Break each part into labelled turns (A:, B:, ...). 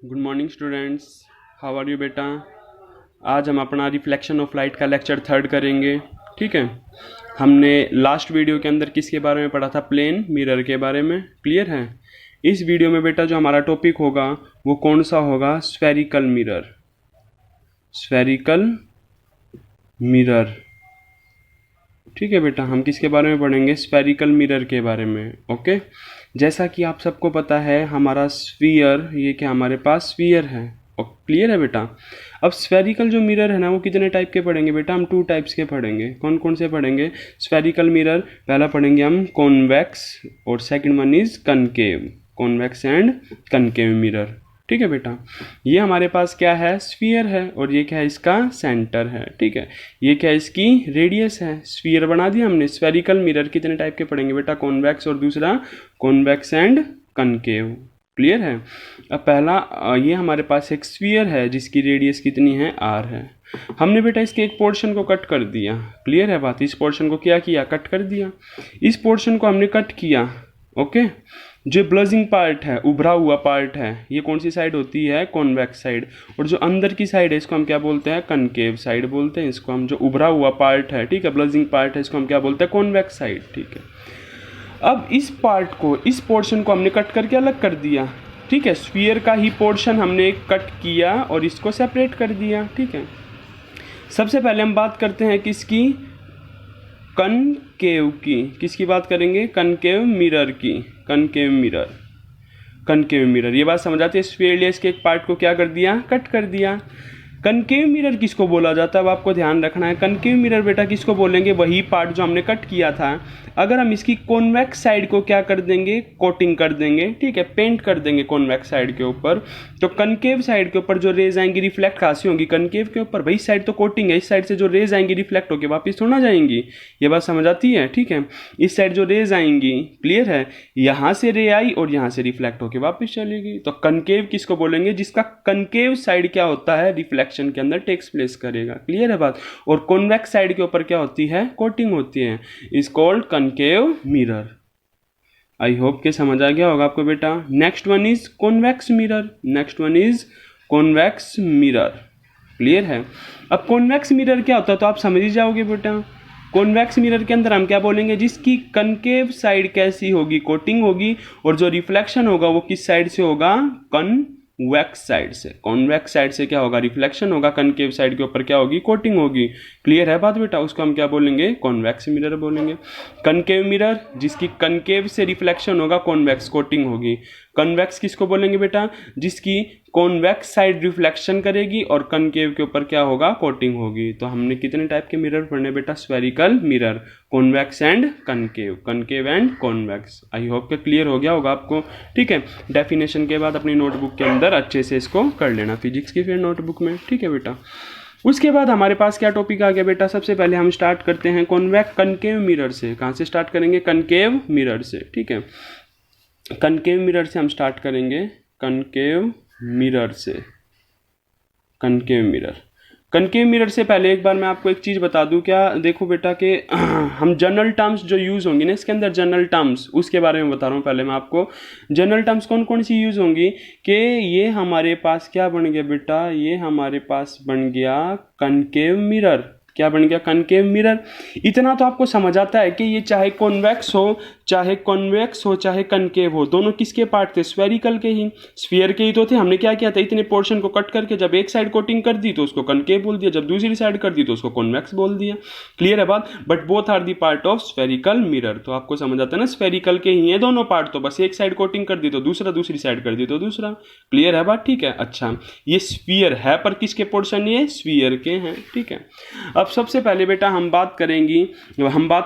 A: Good morning students, how are you बेटा। आज हम अपना रिफ्लेक्शन ऑफ लाइट का लेक्चर थर्ड करेंगे। ठीक है, हमने लास्ट वीडियो के अंदर किसके बारे में पढ़ा था? प्लेन मिरर के बारे में। क्लियर है? इस वीडियो में बेटा जो हमारा टॉपिक होगा वो कौन सा होगा? Spherical mirror. Spherical mirror. ठीक है बेटा, हम किसके बारे में पढ़ेंगे? स्फेरिकल मिरर के बारे में। ओके, जैसा कि आप सबको पता है हमारा स्फीयर, ये क्या हमारे पास स्फीयर है। और क्लियर है बेटा। अब स्फेरिकल जो मिरर है ना वो कितने टाइप के पढ़ेंगे बेटा? हम 2 टाइप्स के पढ़ेंगे। कौन कौन से पढ़ेंगे? स्फेरिकल मिरर पहला पढ़ेंगे हम कॉन्वेक्स, और second one is concave. Convex and concave mirror. ठीक है बेटा, ये हमारे पास क्या है? स्फीयर है, और ये क्या है? इसका सेंटर है। ठीक है, ये क्या है? इसकी रेडियस है। स्फीयर बना दिया हमने। स्फेरिकल मिरर कितने टाइप के पढ़ेंगे बेटा? कॉन्वेक्स और दूसरा कॉन्वेक्स एंड कनकेव। क्लियर है? अब पहला ये हमारे पास एक स्फीयर है जिसकी रेडियस कितनी है? आर है। हमने बेटा इसके एक पोर्शन को कट कर दिया। क्लियर है बात? इस पोर्शन को क्या किया? कट कर दिया। इस पोर्शन को हमने कट किया। ओके, जो ब्लजिंग पार्ट है, उभरा हुआ पार्ट है, ये कौन सी साइड होती है? Convex side. और जो अंदर की साइड है इसको हम क्या बोलते हैं? कनकेव साइड बोलते हैं इसको हम। जो उभरा हुआ पार्ट है, ठीक है, ब्लजिंग पार्ट है, इसको हम क्या बोलते हैं? Convex side. ठीक है, अब इस पार्ट को, इस पोर्शन को हमने कट करके अलग कर दिया। ठीक है, स्फीयर का ही पोर्शन हमने कट किया और इसको सेपरेट कर दिया। ठीक है, सबसे पहले हम बात करते हैं किसकी? कनकेव की। किसकी बात करेंगे? कनकेव मिरर की। Concave mirror. कनकेव मिरर, ये बात समझ आती है? स्फीयरलेस के एक पार्ट को क्या कर दिया? कट कर दिया। कनकेव मिरर किसको बोला जाता है? अब आपको ध्यान रखना है। कनकेव मिरर बेटा किसको बोलेंगे? वही पार्ट जो हमने कट किया था, अगर हम इसकी कॉन्वेक्स साइड को क्या कर देंगे? कोटिंग कर देंगे। ठीक है, पेंट कर देंगे कॉन्वेक्स साइड के ऊपर, तो कनकेव साइड के ऊपर जो रेज आएंगी रिफ्लेक्ट कहाँ से होंगी? कनकेव के ऊपर। वही साइड तो कोटिंग है, इस साइड से जो रेज आएंगी रिफ्लेक्ट होकर वापस थोड़ा जाएंगी। ये बात समझ आती है? ठीक है, इस साइड जो रेज आएंगी, क्लियर है, यहाँ से रे आई और यहाँ से रिफ्लेक्ट होकर वापस चलेगी। तो कनकेव किसको बोलेंगे? जिसका कनकेव साइड क्या होता है? रिफ्लेक्शन के अंदर टेक्स प्लेस करेगा। क्लियर है बात? और कॉन्वेक्स साइड के ऊपर क्या होती है? कोटिंग होती है। Is called concave mirror. I hope के समझ आ गया होगा आपको बेटा। Next one is convex mirror. Next one is convex mirror. Clear है? अब कॉन्वेक्स मिरर क्या होता है तो आप समझ ही जाओगे बेटा। कॉन्वेक्स मिरर के अंदर हम क्या बोलेंगे? जिसकी कनकेव साइड कैसी होगी? कोटिंग होगी, और जो रिफ्लेक्शन होगा वो किस साइड से होगा? कॉन्वेक्स साइड से। कॉन्वेक्स साइड से क्या होगा? रिफ्लेक्शन होगा। कनकेव साइड के ऊपर क्या होगी? कोटिंग होगी। क्लियर है बात बेटा? उसको हम क्या बोलेंगे? कॉन्वेक्स मिरर बोलेंगे। कनकेव मिरर जिसकी कनकेव से रिफ्लेक्शन होगा, कॉन्वेक्स कोटिंग होगी। कन्वेक्स किसको बोलेंगे बेटा? जिसकी कॉन्वेक्स साइड रिफ्लेक्शन करेगी और कनकेव के ऊपर क्या होगा? कोटिंग होगी। तो हमने कितने टाइप के मिरर पढ़ने बेटा? Spherical mirror, convex and concave, concave and convex. I hope के क्लियर हो गया होगा आपको। ठीक है, डेफिनेशन के बाद अपनी नोटबुक के अंदर अच्छे से इसको कर लेना, फिजिक्स की फिर नोटबुक में। ठीक है बेटा, उसके बाद हमारे पास क्या टॉपिक आ गया बेटा? सबसे पहले हम स्टार्ट करते हैं कनकेव मिरर से। कहाँ से स्टार्ट करेंगे? कनकेव मिरर से। ठीक है, कनकेव मिरर से हम स्टार्ट करेंगे। कनकेव मिरर से। Concave mirror. कनकेव मिरर से पहले एक बार मैं आपको एक चीज़ बता दूं क्या? देखो बेटा कि हम जनरल टर्म्स जो यूज़ होंगी ना इसके अंदर, जनरल टर्म्स, उसके बारे में बता रहा हूँ पहले मैं आपको। जनरल टर्म्स कौन कौन सी यूज़ होंगी? कि ये हमारे पास क्या बन गया बेटा? ये हमारे पास बन गया कनकेव मिरर। क्या बन गया? Concave mirror. इतना तो आपको समझ आता है कि ये चाहे कॉन्वेक्स हो, चाहे कॉन्वेक्स हो, चाहे कनकेव हो, दोनों किसके पार्ट थे? स्फेरिकल के ही, स्फीयर के ही तो थे। हमने क्या किया था? इतने पोर्शन को कट करके जब एक साइड कोटिंग कर दी तो उसको कनकेव बोल दिया, जब दूसरी साइड कर दी तो उसको कॉन्वेक्स बोल दिया। क्लियर है बात? But both are the part of spherical mirror. तो आपको समझ आता है ना, स्फेरिकल के ही है दोनों पार्ट। तो बस एक साइड कोटिंग कर दी तो दूसरा, दूसरी साइड कर दी तो दूसरा। क्लियर है बात? ठीक है, अच्छा, ये स्फीयर है पर किसके पोर्शन? ये स्फीयर के हैं। ठीक है, अब सबसे पहले बेटा हम बात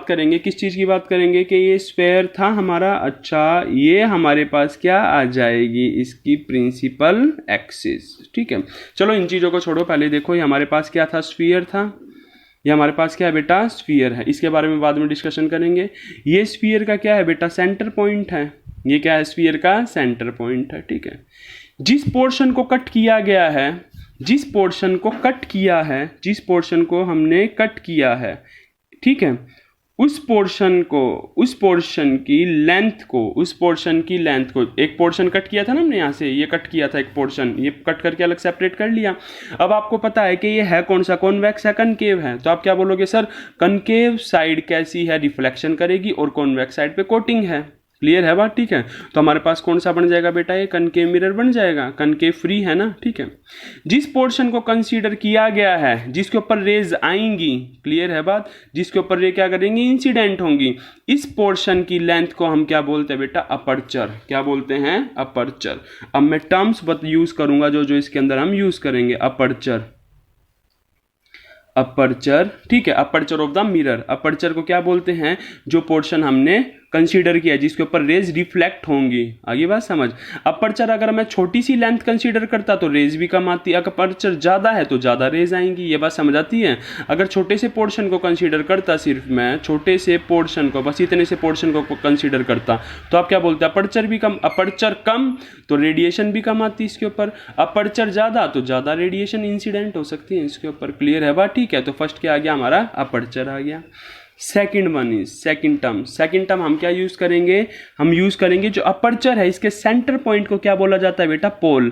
A: करेंगे किस चीज़ की बात करेंगे? कि ये स्फेयर था हमारा। अच्छा, ये हमारे पास क्या आ जाएगी? इसकी प्रिंसिपल एक्सिस। ठीक है, चलो इन चीज़ों को छोड़ो, पहले देखो ये हमारे पास क्या था? स्फीयर था। ये हमारे पास क्या है बेटा? स्फीयर है। इसके बारे में बाद में डिस्कशन करेंगे। ये स्फीयर का क्या है बेटा? सेंटर पॉइंट है। ये क्या है? स्फीयर का सेंटर पॉइंट है। ठीक है, जिस पोर्शन को कट किया गया है, जिस पोर्शन को हमने कट किया है, ठीक है, उस पोर्शन की लेंथ को एक पोर्शन कट किया था ना हमने, यहाँ से ये कट किया था एक पोर्शन, ये कट करके अलग सेपरेट कर लिया। अब आपको पता है कि ये है कौन सा, कॉन्वेक्स है कनकेव है, तो आप क्या बोलोगे सर, कनकेव साइड कैसी है, रिफ्लेक्शन करेगी, और कॉन्वेक्स साइड पे कोटिंग है। क्लियर है बात, ठीक है। तो हमारे पास कौन सा बन जाएगा बेटा, ये कनकेव मिरर बन जाएगा, कनकेव फ्री है ना, ठीक है। जिस पोर्शन को कंसीडर किया गया है, जिसके ऊपर रेज आएंगी, क्लियर है बात, जिसके ऊपर रे क्या करेंगी, इंसिडेंट होंगी, इस पोर्शन की लेंथ को हम क्या बोलते हैं बेटा, अपर्चर। क्या बोलते हैं, अपर्चर। अब मैं टर्म्स यूज करूंगा जो इसके अंदर हम यूज करेंगे, अपर्चर, अपर्चर, ठीक है, aperture of the mirror. Aperture को क्या बोलते हैं, जो पोर्शन हमने कंसीडर किया जिसके ऊपर रेज रिफ्लेक्ट होंगी। आगे बात समझ। अपर्चर अगर मैं छोटी सी लेंथ कंसीडर करता तो रेज भी कम आती, अगर अपर्चर ज्यादा है तो ज्यादा रेज आएंगी। ये बात समझ आती है। अगर छोटे से पोर्शन को कंसीडर करता, सिर्फ मैं छोटे से पोर्शन को, बस इतने से पोर्शन को कंसीडर करता, तो आप क्या बोलते हैं, अपर्चर भी कम। अपर्चर कम तो रेडिएशन भी कम आती इसके ऊपर, अपर्चर ज्यादा तो ज्यादा रेडिएशन इंसिडेंट हो सकती है इसके ऊपर। क्लियर है बात, ठीक है। तो फर्स्ट क्या आ गया हमारा, अपर्चर आ गया। Second one is second term हम क्या यूज करेंगे, हम यूज करेंगे जो अपर्चर है इसके सेंटर पॉइंट को क्या बोला जाता है बेटा, पोल।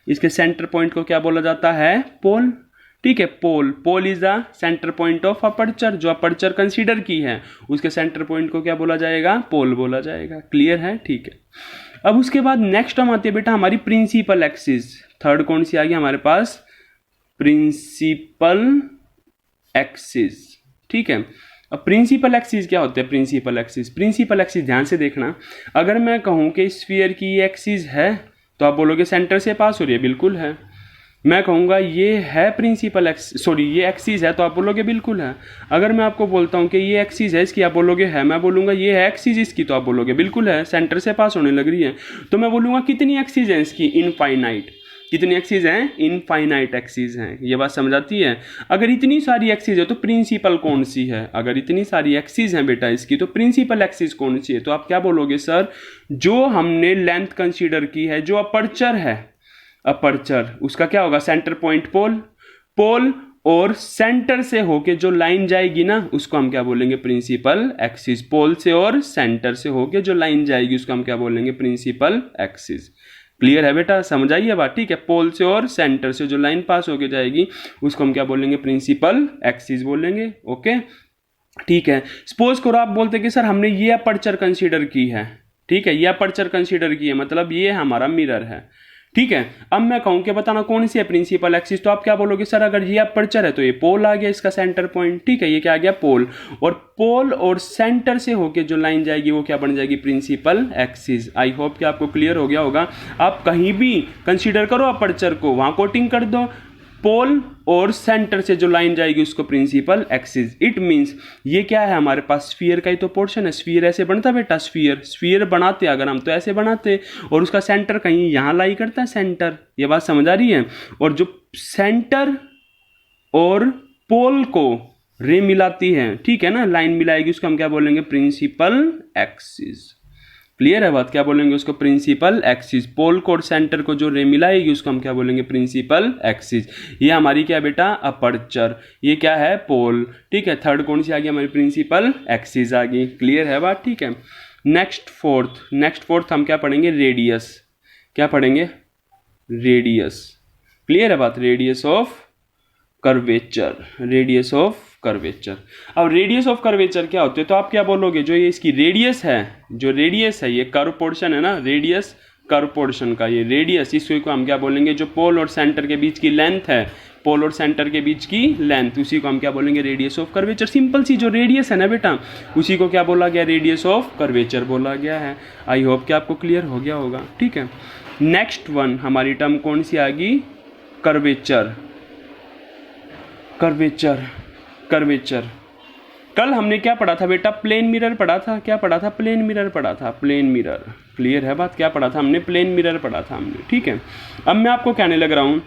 A: इसके सेंटर पॉइंट को क्या बोला जाता है, पोल, ठीक है। Pole is the centre point of aperture. जो अपर्चर कंसीडर की है उसके सेंटर पॉइंट को क्या बोला जाएगा, पोल बोला जाएगा। क्लियर है, ठीक है। अब उसके बाद नेक्स्ट टर्म आती है बेटा हमारी प्रिंसिपल एक्सिस। थर्ड कौन सी आ गई हमारे पास, प्रिंसिपल एक्सिस, ठीक है। अब प्रिंसिपल एक्सिस क्या होते हैं, प्रिंसिपल एक्सिस ध्यान से देखना। अगर मैं कहूं कि स्फीयर की ये एक्सिस है तो आप बोलोगे सेंटर से पास हो रही है, बिल्कुल है। मैं कहूंगा ये है प्रिंसिपल एक्सिस, सॉरी ये एक्सिस है, तो आप बोलोगे बिल्कुल है। अगर मैं आपको बोलता हूं कि ये एक्सिस है इसकी, आप बोलोगे है। मैं बोलूंगा ये है एक्सिस इसकी, तो आप बोलोगे बिल्कुल है, सेंटर से पास होने लग रही है। तो मैं बोलूंगा कितनी एक्सिस है इसकी, इनफाइनाइट। कितनी एक्सिस हैं, इनफाइनाइट एक्सिस हैं। ये बात समझ आती है। अगर इतनी सारी एक्सिस है तो प्रिंसिपल कौन सी है, अगर इतनी सारी एक्सिस हैं बेटा इसकी, तो प्रिंसिपल एक्सिस कौन सी है। तो आप क्या बोलोगे सर, जो हमने लेंथ कंसीडर की है, जो अपर्चर है, अपर्चर उसका क्या होगा, सेंटर पॉइंट पोल, और सेंटर से होके जो लाइन जाएगी ना उसको हम क्या बोलेंगे, प्रिंसिपल एक्सिस। पोल से और सेंटर से होके जो लाइन जाएगी उसको हम क्या बोलेंगे, प्रिंसिपल एक्सिस। क्लियर है बेटा, समझ आइए बात, ठीक है। पोल से और सेंटर से जो लाइन पास होके जाएगी उसको हम क्या बोलेंगे, प्रिंसिपल एक्सिस बोलेंगे। ओके, ठीक है। सपोज करो आप बोलते कि सर हमने ये अपर्चर कंसीडर की है, ठीक है, ये अपर्चर कंसीडर की है, मतलब ये हमारा मिरर है, ठीक है। अब मैं कहूं कि बताना कौन सी है प्रिंसिपल एक्सिस, तो आप क्या बोलोगे सर, अगर ये अपर्चर है तो ये पोल आ गया इसका सेंटर पॉइंट, ठीक है। ये क्या आ गया, पोल, और पोल और सेंटर से होके जो लाइन जाएगी वो क्या बन जाएगी, प्रिंसिपल एक्सिस। आई होप कि आपको क्लियर हो गया होगा। आप कहीं भी कंसीडर करो अपर्चर को, वहां कोटिंग कर दो, पोल और सेंटर से जो लाइन जाएगी उसको प्रिंसिपल एक्सिस। इट मींस ये क्या है हमारे पास, स्फीयर का ही तो पोर्शन है। स्फीयर ऐसे बनता बेटा, स्फीयर बनाते अगर हम तो ऐसे बनाते, और उसका सेंटर कहीं यहां लाई करता है, सेंटर। ये बात समझ आ रही है। और जो सेंटर और पोल को रे मिलाती है, ठीक है ना, लाइन मिलाएगी, उसको हम क्या बोलेंगे, प्रिंसिपल एक्सिस। क्लियर है बात, क्या बोलेंगे उसको, प्रिंसिपल एक्सिस। पोल को और सेंटर को जो रे मिलाएगी उसको हम क्या बोलेंगे, प्रिंसिपल एक्सिस। ये हमारी क्या बेटा, अपर्चर। ये क्या है, पोल, ठीक है। थर्ड कौन सी आ गई हमारी, प्रिंसिपल एक्सिस आ गई। क्लियर है बात, ठीक है। नेक्स्ट फोर्थ हम क्या पढ़ेंगे, रेडियस। क्या पढ़ेंगे, रेडियस। क्लियर है बात, radius of curvature, radius of curvature. अब रेडियस ऑफ कर्वेचर क्या होते हैं, तो आप क्या बोलोगे, जो ये इसकी रेडियस है, जो रेडियस है, ये कर्व पोर्शन है ना, रेडियस कर्व पोर्शन का ये रेडियस, इसको हम क्या बोलेंगे, जो पोल और सेंटर के बीच की लेंथ है, पोल और सेंटर के बीच की लेंथ, उसी को हम क्या बोलेंगे, रेडियस ऑफ कर्वेचर। सिंपल सी जो रेडियस है ना बेटा, उसी को क्या बोला गया, रेडियस ऑफ कर्वेचर बोला गया है। आई होप कि आपको क्लियर हो गया होगा, ठीक है। नेक्स्ट वन हमारी टर्म कौन सी आ गई, कर्वेचर। कल हमने क्या पढ़ा था बेटा, प्लेन मिरर पढ़ा था। क्या पढ़ा था, प्लेन मिरर पढ़ा था, प्लेन मिरर। क्लियर है बात, क्या पढ़ा था हमने, प्लेन मिरर पढ़ा था हमने, ठीक है। अब मैं आपको कहने लग रहा हूं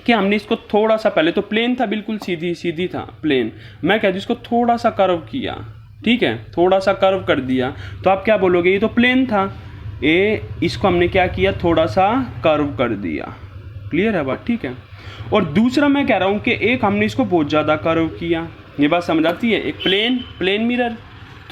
A: कि हमने इसको थोड़ा सा, पहले तो प्लेन था, बिल्कुल सीधी था प्लेन, मैं कह दूं इसको थोड़ा सा कर्व किया, ठीक है, थोड़ा सा कर्व कर दिया, तो आप क्या बोलोगे, ये तो प्लेन था, इसको हमने क्या किया, थोड़ा सा कर्व कर दिया। क्लियर है बात, ठीक है। और दूसरा मैं कह रहा हूं कि एक हमने इसको बहुत ज्यादा कर्व किया। ये बात समझ आती है, एक प्लेन मिरर,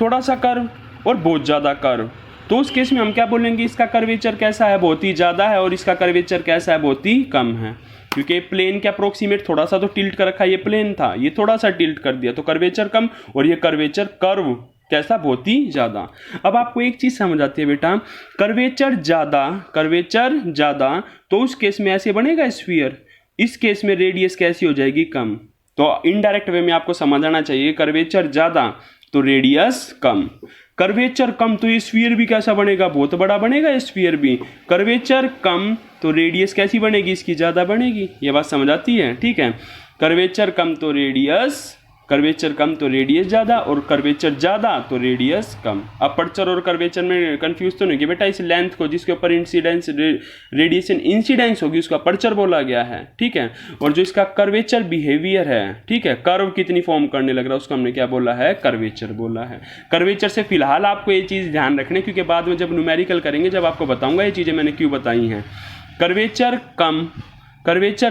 A: थोड़ा सा कर्व और बहुत ज़्यादा कर्व। तो उस केस में हम क्या बोलेंगे, इसका कर्वेचर कैसा है, बहुत ही ज़्यादा है, और इसका कर्वेचर कैसा है, बहुत ही कम है। क्योंकि प्लेन के अप्रोक्सीमेट थोड़ा सा तो टिल्ट कर रखा, ये प्लेन था, ये थोड़ा सा टिल्ट कर दिया, तो कर्वेचर कम, और ये कर्वेचर कर्व कैसा, बहुत ही ज़्यादा। अब आपको एक चीज़ समझ आती है बेटा, कर्वेचर ज़्यादा, तो उस केस में ऐसे बनेगा स्फीयर, इस केस में रेडियस कैसी हो जाएगी, कम। तो इनडायरेक्ट वे में आपको समझ आना चाहिए, कर्वेचर ज़्यादा तो रेडियस कम, कर्वेचर कम तो ये स्फीयर भी कैसा बनेगा, बहुत बड़ा बनेगा स्फीयर भी। कर्वेचर कम तो रेडियस कैसी बनेगी, इसकी ज़्यादा बनेगी। ये बात समझ आती है, ठीक है। कर्वेचर कम तो रेडियस ज़्यादा, और कर्वेचर ज़्यादा तो रेडियस कम। अपर्चर और कर्वेचर में कंफ्यूज तो नहीं कि बेटा इस लेंथ को जिसके ऊपर इंसिडेंस रेडिएशन इंसिडेंस होगी उसको अपर्चर बोला गया है, ठीक है। और जो इसका कर्वेचर बिहेवियर है, ठीक है, कर्व कितनी फॉर्म करने लग रहा है, उसको हमने क्या बोला है, कर्वेचर बोला है। कर्वेचर से फिलहाल आपको ये चीज़ ध्यान रखनी, क्योंकि बाद में जब न्यूमेरिकल करेंगे, जब आपको बताऊंगा ये चीज़ें मैंने क्यों बताई हैं। कर्वेचर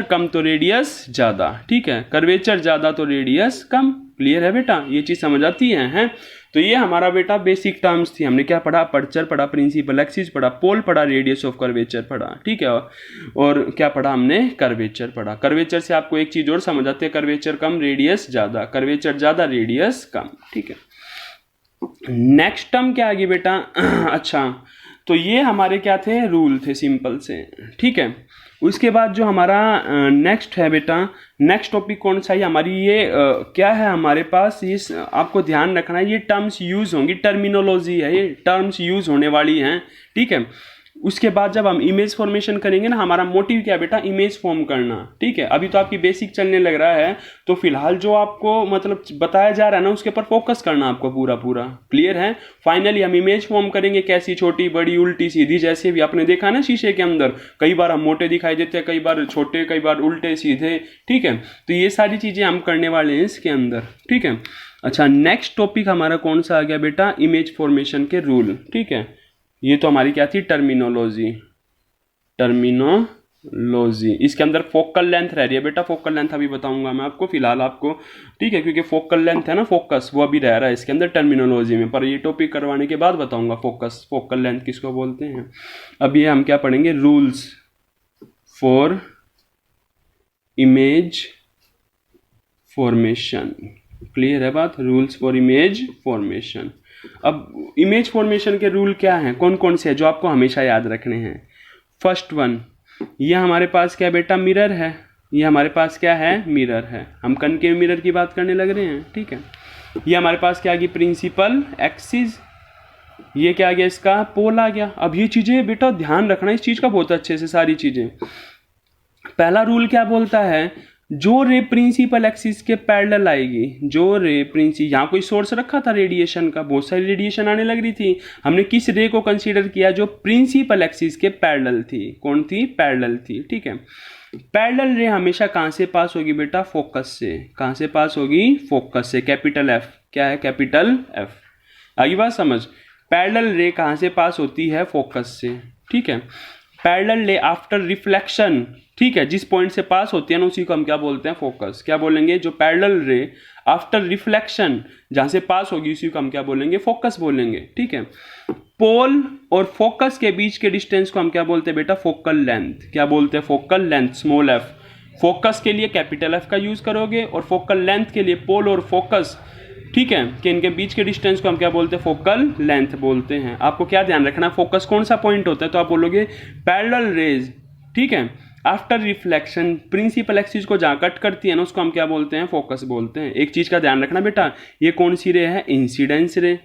A: कम तो रेडियस ज़्यादा, ठीक है, कर्वेचर ज़्यादा तो रेडियस कम। क्लियर है बेटा, ये चीज़ समझ आती है? तो ये हमारा बेटा बेसिक टर्म्स थी। हमने क्या पढ़ा, अपर्चर पढ़ा, प्रिंसिपल एक्सिस पढ़ा, पोल पढ़ा, रेडियस ऑफ कर्वेचर पढ़ा, ठीक है, और क्या पढ़ा हमने, कर्वेचर पढ़ा। कर्वेचर से आपको एक चीज़ और समझ आती है, कर्वेचर कम रेडियस ज़्यादा, कर्वेचर ज़्यादा रेडियस कम, ठीक है। नेक्स्ट टर्म क्या आ गई बेटा, अच्छा, तो ये हमारे क्या थे, रूल थे सिंपल से, ठीक है। उसके बाद जो हमारा नेक्स्ट है बेटा, नेक्स्ट टॉपिक कौन सा है हमारी, ये क्या है हमारे पास, ये आपको ध्यान रखना है, ये टर्म्स यूज होंगी, टर्मिनोलॉजी है, ये टर्म्स यूज होने वाली हैं, ठीक है। उसके बाद जब हम इमेज फॉर्मेशन करेंगे ना, हमारा मोटिव क्या बेटा, इमेज फॉर्म करना, ठीक है। अभी तो आपकी बेसिक चलने लग रहा है, तो फिलहाल जो आपको मतलब बताया जा रहा है ना, उसके ऊपर फोकस करना आपको पूरा। क्लियर है। फाइनली हम इमेज फॉर्म करेंगे, कैसी, छोटी, बड़ी, उल्टी, सीधी, जैसे भी आपने देखा ना शीशे के अंदर, कई बार हम मोटे दिखाई देते हैं, कई बार छोटे, कई बार उल्टे सीधे, ठीक है। तो ये सारी चीजें हम करने वाले हैं इसके अंदर, ठीक है। अच्छा, नेक्स्ट टॉपिक हमारा कौन सा आ गया बेटा, इमेज फॉर्मेशन के रूल, ठीक है। ये तो हमारी क्या थी, टर्मिनोलॉजी। इसके अंदर फोकल लेंथ रह रही है बेटा, फोकल लेंथ अभी बताऊंगा मैं आपको, फिलहाल आपको, ठीक है, क्योंकि फोकल लेंथ है ना, फोकस वो अभी रह रहा है इसके अंदर टर्मिनोलॉजी में, पर ये टॉपिक करवाने के बाद बताऊंगा फोकल लेंथ किसको बोलते हैं। अब ये हम क्या पढ़ेंगे, rules for image formation. Clear है बात, रूल्स फॉर इमेज फॉर्मेशन। अब इमेज फॉर्मेशन के रूल क्या हैं, कौन कौन से हैं जो आपको हमेशा याद रखने हैं। फर्स्ट वन, ये हमारे पास क्या बेटा, मिरर है, ये हमारे पास क्या है, मिरर है। हम कनकेव मिरर की बात करने लग रहे हैं, ठीक है। ये हमारे पास क्या आ गई, प्रिंसिपल एक्सिस, ये क्या आ गया, इसका पोल आ गया। अब ये चीजें बेटा ध्यान रखना इस चीज का बहुत अच्छे से, सारी चीजें। पहला रूल क्या बोलता है, जो रे प्रिंसिपल एक्सिस के पैरेलल आएगी, जो रे यहाँ कोई सोर्स रखा था रेडिएशन का, बहुत सारी रेडिएशन आने लग रही थी, हमने किस रे को कंसीडर किया, जो प्रिंसिपल एक्सिस के पैरेलल थी। कौन थी, पैरेलल थी, ठीक है। पैरेलल रे हमेशा कहां से पास होगी बेटा, फोकस से। कहां से पास होगी, फोकस से, कैपिटल एफ। क्या है, कैपिटल एफ। आगे बात समझ, पैरेलल रे कहां से पास होती है, फोकस से, ठीक है। पैरेलल रे आफ्टर रिफ्लेक्शन, ठीक है, जिस पॉइंट से पास होती है ना, उसी को हम क्या बोलते हैं, फोकस। क्या बोलेंगे, जो पैरेलल रे आफ्टर रिफ्लेक्शन जहां से पास होगी, उसी को हम क्या बोलेंगे, फोकस बोलेंगे, ठीक है। पोल और फोकस के बीच के डिस्टेंस को हम क्या बोलते हैं बेटा, फोकल लेंथ। क्या बोलते हैं, focal length, small F. Focus के लिए कैपिटल एफ का यूज करोगे, और फोकल लेंथ के लिए पोल और फोकस, ठीक है, कि इनके बीच के डिस्टेंस को हम क्या बोलते हैं, फोकल लेंथ बोलते हैं। आपको क्या ध्यान रखना, फोकस कौन सा पॉइंट होता है, तो आप बोलोगे पैरेलल रेज, ठीक है, आफ्टर रिफ्लेक्शन प्रिंसिपल एक्सिस को जहां कट करती है ना, उसको हम क्या बोलते हैं, फोकस बोलते हैं। एक चीज का ध्यान रखना बेटा, ये कौन सी रे है, इंसिडेंस रे।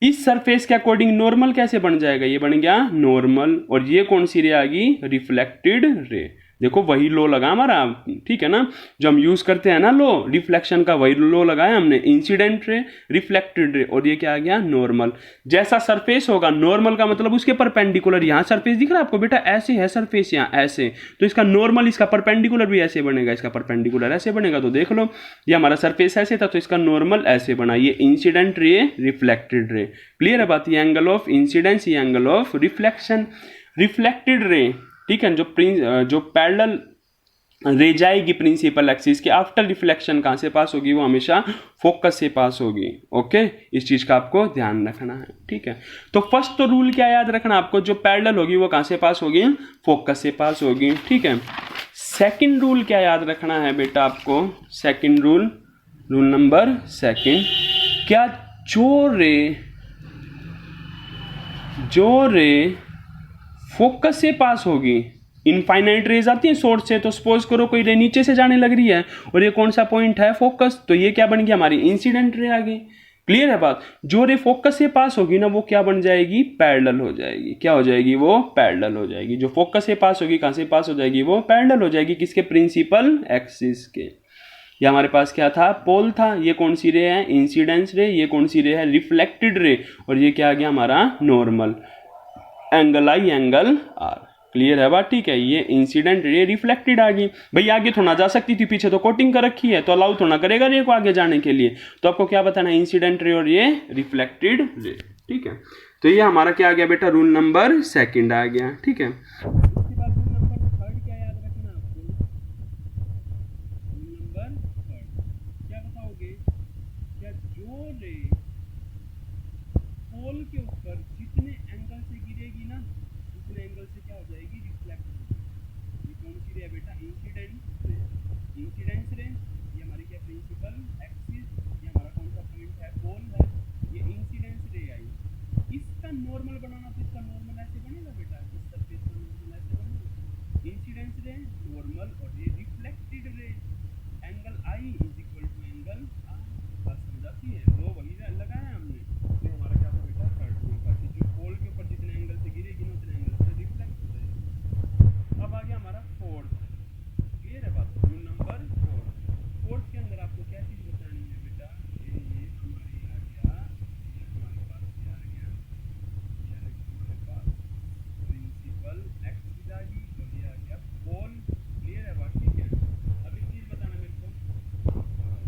A: इस सरफेस के अकॉर्डिंग नॉर्मल कैसे बन जाएगा, ये बन गया नॉर्मल, और ये कौन सी रे आ गई, रिफ्लेक्टेड रे। देखो वही लो लगा हमारा, ठीक है ना, जो हम यूज करते हैं ना लो, रिफ्लेक्शन का वही लो लगाया हमने, इंसिडेंट रे, रिफ्लेक्टेड रे, और ये क्या आ गया, नॉर्मल। जैसा सरफेस होगा, नॉर्मल का मतलब उसके परपेंडिकुलर, यहाँ सरफेस दिख रहा है आपको बेटा, ऐसे है सरफेस यहाँ ऐसे, तो इसका नॉर्मल, इसका परपेंडिकुलर भी ऐसे बनेगा, इसका परपेंडिकुलर ऐसे बनेगा। तो देख लो, ये हमारा सरफेस ऐसे था, तो इसका नॉर्मल ऐसे बना, ये incident ray, reflected ray. Clear है बात, ये एंगल ऑफ इंसिडेंस, ये angle of reflection. Reflected ray, ठीक है, जो पैरेलल रे जाएगी प्रिंसिपल एक्सिस के। आफ्टर रिफ्लेक्शन कहाँ से पास होगी, वो हमेशा फोकस से पास होगी। ओके, इस चीज का आपको ध्यान रखना है, ठीक है। तो फर्स्ट तो रूल क्या याद रखना आपको, जो पैरेलल होगी वो कहाँ से पास होगी, फोकस से पास होगी, ठीक है। सेकंड रूल क्या याद रखना है बेटा आपको, second rule, rule number second, क्या जो रे फोकस से पास होगी, इनफाइनाइट रेज आती है सोर्स से, तो सपोज करो कोई रे नीचे से जाने लग रही है और ये कौन सा पॉइंट है, फोकस, तो ये क्या बन गया, हमारी इंसिडेंट रे आ गई। क्लियर है बात। जो रे फोकस से पास होगी ना वो क्या बन जाएगी, पैरेलल हो जाएगी। क्या हो जाएगी, वो पैरेलल हो जाएगी। जो फोकस से पास होगी कहां से पास हो जाएगी, वो पैरेलल हो जाएगी, किसके, प्रिंसिपल एक्सिस के। ये हमारे पास क्या था, पोल था। ये कौन सी रे है, इंसिडेंस रे। ये कौन सी रे है, रिफ्लेक्टेड रे। और ये क्या आ गया हमारा, normal, angle I angle R. Clear है बात, ठीक है। ये इंसिडेंट रे रिफ्लेक्टेड आ गई। भाई आगे थोड़ा जा सकती थी, पीछे तो कोटिंग कर रखी है, तो अलाउ थोड़ा करेगा रे को आगे जाने के लिए। तो आपको क्या बताना, इंसिडेंट रे और ये रिफ्लेक्टेड रे, ठीक है। तो ये हमारा क्या आ गया बेटा, रूल नंबर सेकंड आ गया, ठीक है। उसके बाद रूल नंबर थर्ड क्या याद रखना आपको, रूल नंबर थर्ड क्या बताओगे, क्या जो रे पोल के ऊपर जितने एंगल से गिरेगी ना, उतने एंगल से क्या हो जाएगी, रिफ्लेक्ट हो जाएगी। ये कौन सी रे है बेटा, इंसिडेंट रे। इंसिडेंस रे ये हमारी क्या, प्रिंसिपल एक्सिस। ये हमारा कौन सा पॉइंट है, पोल है। ये इंसिडेंस रे आई। इसका नॉर्मल बनाना, तो इसका नॉर्मल ऐसे बनेगा बेटा, इस सरफेस का नॉर्मल ऐसे बनेगा, इंसिडेंस रे नॉर्मल, और ये reflected ray angle I is equal to angle R. बात समझाती है, दो वही लगाया हमने। तो हमारा क्या था बेटा, थर्ड रूल का, कि जो पोल के ऊपर जितने एंगल से गिरेगी ना उतने एंगल से रिफ्लेक्ट हो जाएगी। अब आ गया हमारा फोर्थ। क्लियर है बात, रूल नंबर फोर्थ। फोर्थ के अंदर आपको क्या चीज बतानी है बेटा, ये हमारी आ गया, ये हमारे पास क्या आ गया, ये हमारे पास प्रिंसिपल एक्सिस आ गई, और ये आ गया पोल। क्लियर है बात, ठीक है। अब एक चीज बताना मेरे को,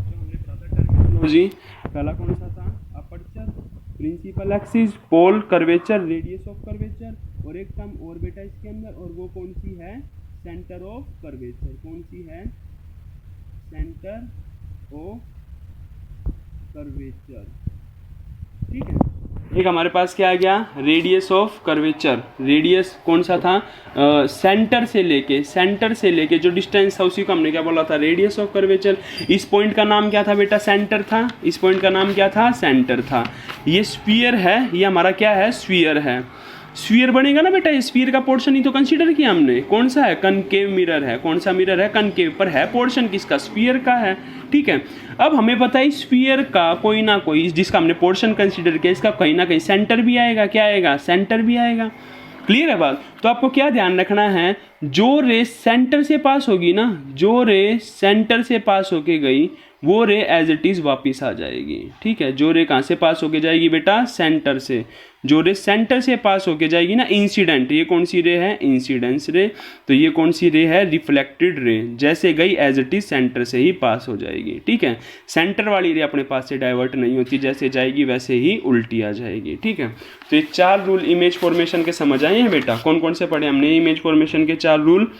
A: जो हमने पढ़ा था टर्मिनोलॉजी, पहला कौन सा था, aperture, principal axis, pole, curvature, radius of curvature, और एक टर्म और बेटा इसके अंदर, और वो कौन सी है, सेंटर ऑफ कर्वेचर। कौन सी है, सेंटर ऑफ कर्वेचर, ठीक है। एक हमारे पास क्या आ गया, रेडियस ऑफ कर्वेचर। रेडियस कौन सा था, सेंटर से लेके जो डिस्टेंस था उसी को हमने क्या बोला था, रेडियस ऑफ कर्वेचर। इस पॉइंट का नाम क्या था बेटा, सेंटर था। इस पॉइंट का नाम क्या था, सेंटर था। ये स्फीयर है, ये हमारा क्या है, स्फीयर है। स्फीयर बनेगा ना बेटा, स्फीयर का पोर्शन ही तो कंसीडर किया हमने। कौन सा है, कनकेव मिरर है। कौन सा मिरर है, कनकेव, पर है पोर्शन किसका, स्फीयर का है, ठीक है। अब हमें पता है स्फीयर का कोई ना कोई, जिसका हमने पोर्शन कंसीडर किया, इसका कहीं ना कहीं सेंटर भी आएगा। क्या आएगा, सेंटर भी आएगा। क्लियर है बात। तो आपको क्या ध्यान रखना है, जो रे सेंटर से पास होगी ना, जो रे सेंटर से पास होके गई, वो रे एज इट इज वापिस आ जाएगी, ठीक है। जो रे कहाँ से पास होके जाएगी बेटा, सेंटर से। जो रे सेंटर से पास होके जाएगी ना, इंसिडेंट, ये कौन सी रे है, इंसिडेंस रे। तो ये कौन सी रे है, रिफ्लेक्टेड रे। जैसे गई एज इट इज सेंटर से ही पास हो जाएगी, ठीक है। सेंटर वाली रे अपने पास से डाइवर्ट नहीं होती, जैसे जाएगी वैसे ही उल्टी आ जाएगी, ठीक है। तो ये 4 रूल इमेज फॉर्मेशन के समझ आए हैं बेटा। कौन कौन से पढ़े हमने इमेज फॉर्मेशन के 4 रूल।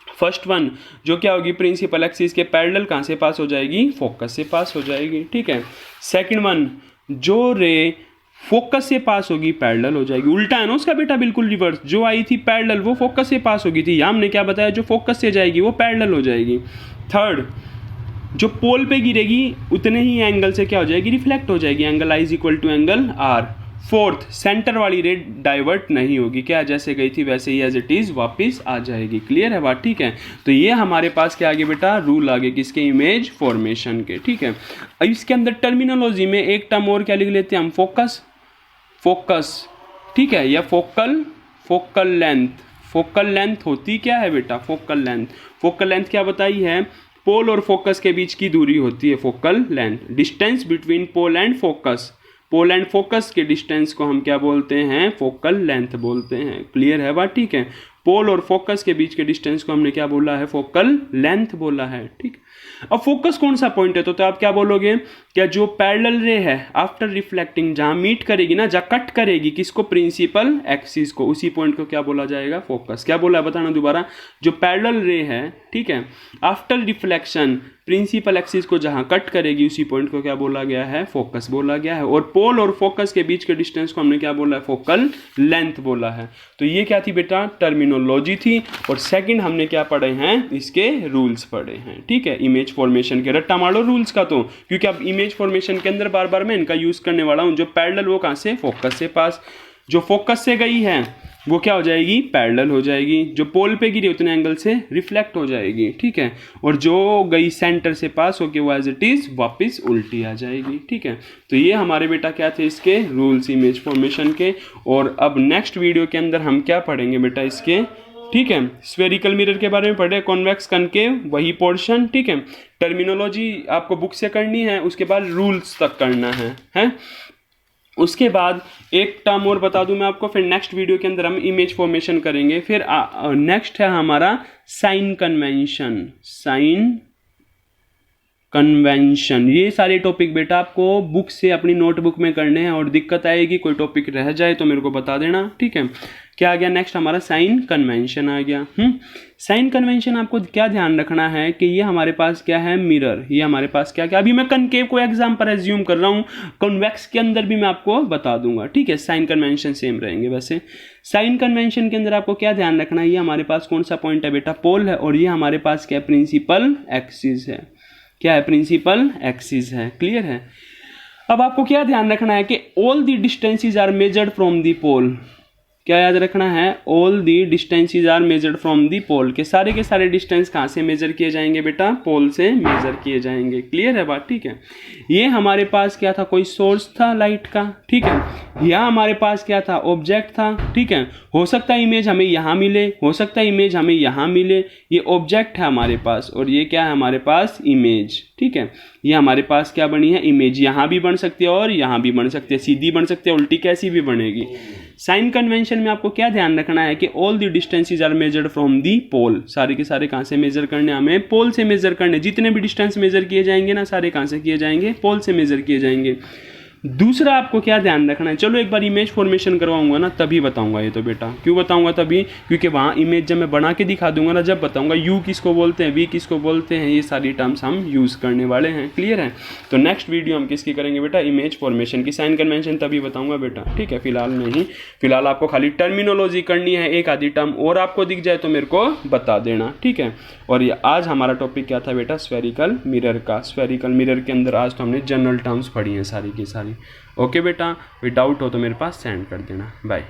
A: फर्स्ट वन जो क्या होगी, प्रिंसिपल एक्सिस के पैरेलल कहाँ से पास हो जाएगी, फोकस से पास हो जाएगी, ठीक है। सेकंड वन, जो रे फोकस से पास होगी पैरेलल हो जाएगी। उल्टा है ना उसका बेटा, बिल्कुल रिवर्स। जो आई थी पैरेलल वो फोकस से पास होगी थी, यहाँ हमने क्या बताया, जो फोकस से जाएगी वो पैरेलल हो जाएगी। थर्ड, जो पोल पे गिरेगी उतने ही एंगल से क्या हो जाएगी, रिफ्लेक्ट हो जाएगी, angle I is equal to angle R. Fourth, centre वाली रे डाइवर्ट नहीं होगी, क्या जैसे गई थी वैसे ही एज इट इज वापस आ जाएगी। क्लियर है बात, ठीक है। तो ये हमारे पास क्या आगे बेटा, रूल आगे किसके, इमेज फॉर्मेशन के, ठीक है। अब इसके अंदर टर्मिनोलॉजी में एक टर्म और क्या लिख लेते हैं हम, फोकस, ठीक है, या फोकल लेंथ। फोकल लेंथ होती क्या है बेटा, फोकल लेंथ क्या बताई है, पोल और फोकस के बीच की दूरी होती है focal length. Distance between pole and focus, pole and focus के डिस्टेंस को हम क्या बोलते हैं, फोकल लेंथ बोलते हैं। क्लियर है बात, ठीक है। पोल और फोकस के बीच के डिस्टेंस को हमने क्या बोला है, फोकल लेंथ बोला है। ठीक, अब फोकस कौन सा पॉइंट है, तो आप क्या बोलोगे, क्या जो पैरेलल रे है आफ्टर रिफ्लेक्टिंग जहां मीट करेगी ना, जहां कट करेगी किसको, प्रिंसिपल एक्सिस को, उसी पॉइंट को क्या बोला जाएगा, फोकस। क्या बोला है बताना दोबारा, जो पैरेलल रे है, ठीक है, आफ्टर रिफ्लेक्शन प्रिंसिपल एक्सिस को जहां कट करेगी उसी पॉइंट को क्या बोला गया है, फोकस बोला गया है। और पोल और फोकस के बीच के डिस्टेंस को हमने क्या बोला है, फोकल लेंथ बोला है। तो ये क्या थी बेटा, टर्मिनोलॉजी थी। और सेकंड हमने क्या पढ़े हैं, इसके रूल्स पढ़े हैं। ठीक है, इमेज फॉर्मेशन के, रट्टा मारो रूल्स का, तो क्योंकि अब इमेज फॉर्मेशन के अंदर बार बार मैं इनका यूज करने वाला हूं। जो पैरेलल वो कहां से, फोकस से पास, जो फोकस से गई है वो क्या हो जाएगी, पैरेलल हो जाएगी, जो पोल पे गिरी उतने एंगल से रिफ्लेक्ट हो जाएगी। ठीक है, और जो गई सेंटर से पास होके वो एज इट इज वापस उल्टी आ जाएगी। ठीक है, तो ये हमारे बेटा क्या थे इसके रूल्स इमेज फॉर्मेशन के। और अब नेक्स्ट वीडियो के अंदर हम क्या पढ़ेंगे बेटा इसके, ठीक है, स्फेरिकल मिरर के बारे में पढ़े, कॉन्वेक्स कनकेव वही पोर्शन। ठीक है, टर्मिनोलॉजी आपको बुक से करनी है, उसके बाद रूल्स तक करना है? उसके बाद एक टर्म और बता दूं मैं आपको, फिर नेक्स्ट वीडियो के अंदर हम इमेज फॉर्मेशन करेंगे। फिर नेक्स्ट है हमारा साइन कन्वेंशन, साइन कन्वेंशन। ये सारे टॉपिक बेटा आपको बुक से अपनी नोटबुक में करने हैं, और दिक्कत आएगी कोई टॉपिक रह जाए तो मेरे को बता देना। ठीक है, क्या आ गया नेक्स्ट, हमारा साइन कन्वेंशन आ गया। साइन कन्वेंशन आपको क्या ध्यान रखना है कि ये हमारे पास क्या है, मिरर, ये हमारे पास क्या क्या, अभी मैं कनकेव को एग्जांपल एज्यूम कर रहा हूँ, कॉन्वेक्स के अंदर भी मैं आपको बता दूंगा। ठीक है, साइन कन्वेंशन सेम रहेंगे। वैसे साइन कन्वेंशन के अंदर आपको क्या ध्यान रखना है, ये हमारे पास कौन सा पॉइंट है बेटा, पोल है, और ये हमारे पास क्या, प्रिंसिपल एक्सिस है। क्या है, प्रिंसिपल एक्सिस है। क्लियर है? अब आपको क्या ध्यान रखना है कि all the distances are measured from the pole. क्या याद रखना है, all the distances are measured from the pole, के सारे डिस्टेंस कहाँ से मेजर किए जाएंगे बेटा, पोल से मेजर किए जाएंगे। क्लियर है बात? ठीक है, ये हमारे पास क्या था, कोई सोर्स था लाइट का। ठीक है, यहाँ हमारे पास क्या था, ऑब्जेक्ट था। ठीक है, हो सकता है इमेज हमें यहाँ मिले, हो सकता है इमेज हमें यहाँ मिले। ये ऑब्जेक्ट है हमारे पास, और ये क्या है हमारे पास, इमेज। ठीक है, ये हमारे पास क्या बनी है, इमेज। यहाँ भी बन सकती है और यहाँ भी बन सकती है, सीधी बन सकती है, उल्टी कैसी भी बनेगी। साइन कन्वेंशन में आपको क्या ध्यान रखना है कि all the distances are measured from the pole, सारे के सारे कहाँ से मेजर करने, हमें पोल से मेजर करने। जितने भी डिस्टेंस मेजर किए जाएंगे ना, सारे कहाँ से किए जाएंगे, पोल से मेजर किए जाएंगे। दूसरा आपको क्या ध्यान रखना है, चलो एक बार इमेज फॉर्मेशन करवाऊंगा ना तभी बताऊंगा ये तो बेटा। क्यों बताऊंगा तभी, क्योंकि वहाँ इमेज जब मैं बना के दिखा दूंगा ना, जब बताऊंगा यू किसको बोलते हैं, वी किसको बोलते हैं, ये सारी टर्म्स हम यूज़ करने वाले हैं। क्लियर है? तो नेक्स्ट वीडियो हम किसकी करेंगे बेटा, इमेज फॉर्मेशन की। साइन कन्वेंशन तभी बताऊंगा बेटा। ठीक है, फिलहाल नहीं, फिलहाल आपको खाली टर्मिनोलॉजी करनी है, एक आधी टर्म और आपको दिख जाए तो मेरे को बता देना। ठीक है, और ये आज हमारा टॉपिक क्या था बेटा, स्फेरिकल मिरर का। स्फेरिकल मिरर के अंदर आज तो हमने जनरल टर्म्स पढ़ी हैं सारी की सारी। ओके बेटा, कोई डाउट हो तो मेरे पास सेंड कर देना। बाय।